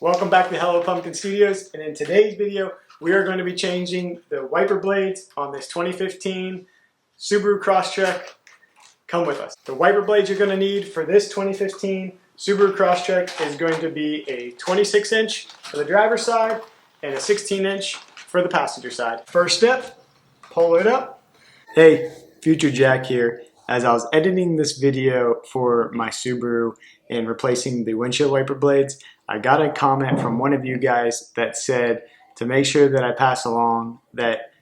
Welcome back to Hello Pumpkin Studios, and in today's video we are going to be changing the wiper blades on this 2015 Subaru Crosstrek. Come with us. The wiper blades you're going to need for this 2015 Subaru Crosstrek is going to be a 26-inch for the driver's side and a 16-inch for the passenger side. First step, pull it up. Hey, Future Jack here. As I was editing this video for my Subaru and replacing the windshield wiper blades, I got a comment from one of you guys that said to make sure that I pass along that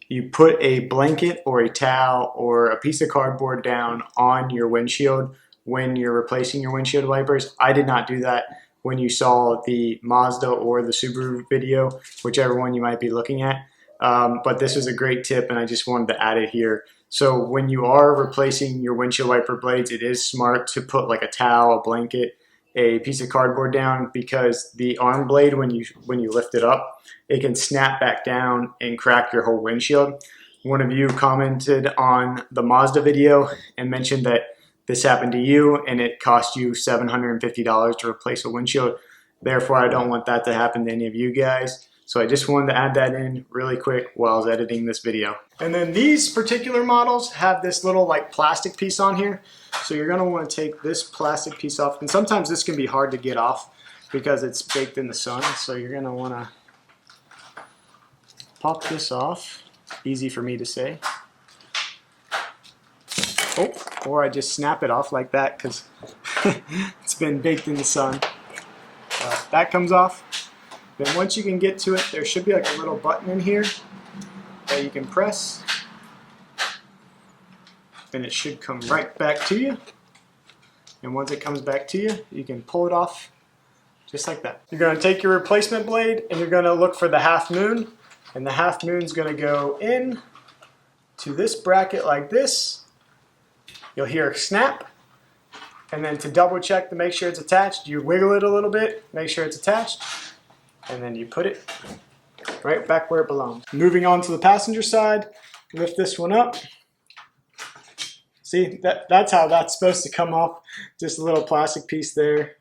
you put a blanket or a towel or a piece of cardboard down on your windshield when you're replacing your windshield wipers. I did not do that when you saw the Mazda or the Subaru video, whichever one you might be looking at. But this was a great tip and I just wanted to add it here. So when you are replacing your windshield wiper blades, it is smart to put like a towel, a blanket, a piece of cardboard down, because the arm blade, when you lift it up, it can snap back down and crack your whole windshield. One of you commented on the Mazda video and mentioned that this happened to you and it cost you $750 to replace a windshield. Therefore, I don't want that to happen to any of you guys. So I just wanted to add that in really quick while I was editing this video. And then these particular models have this little like plastic piece on here. So you're gonna wanna take this plastic piece off. And sometimes this can be hard to get off because it's baked in the sun. So you're gonna wanna pop this off. Easy for me to say. Oh, or I just snap it off like that because it's been baked in the sun. That comes off. Then once you can get to it, there should be like a little button in here that you can press. Then it should come right back to you. And once it comes back to you, you can pull it off just like that. You're going to take your replacement blade and you're going to look for the half moon. And the half moon's going to go in to this bracket like this. You'll hear a snap. And then to double check to make sure it's attached, you wiggle it a little bit, make sure it's attached. And then you put it right back where it belongs. Moving on to the passenger side, lift this one up. See, that's how that's supposed to come off. Just a little plastic piece there.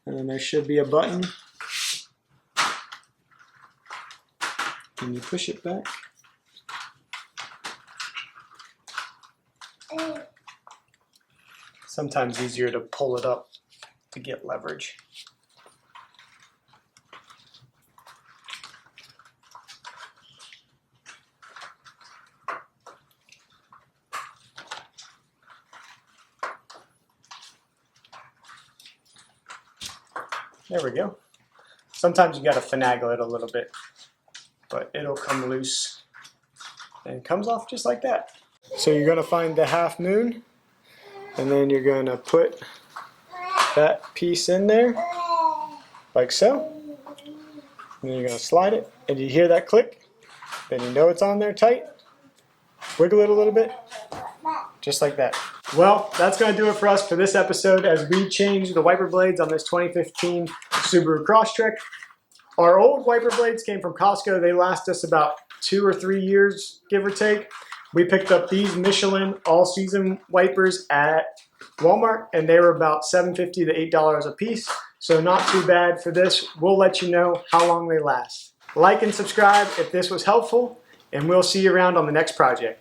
And then there should be a button. And you push it back. Sometimes easier to pull it up to get leverage. There we go. Sometimes you gotta finagle it a little bit, but it'll come loose and it comes off just like that. So you're gonna find the half moon and then you're gonna put that piece in there like so. And then you're gonna slide it and you hear that click, then you know it's on there tight. Wiggle it a little bit, just like that. Well, that's going to do it for us for this episode as we change the wiper blades on this 2015 Subaru Crosstrek. Our old wiper blades came from Costco. They last us about 2 or 3 years, give or take. We picked up these Michelin all-season wipers at Walmart, and they were about $7.50 to $8 a piece. So not too bad for this. We'll let you know how long they last. Like and subscribe if this was helpful, and we'll see you around on the next project.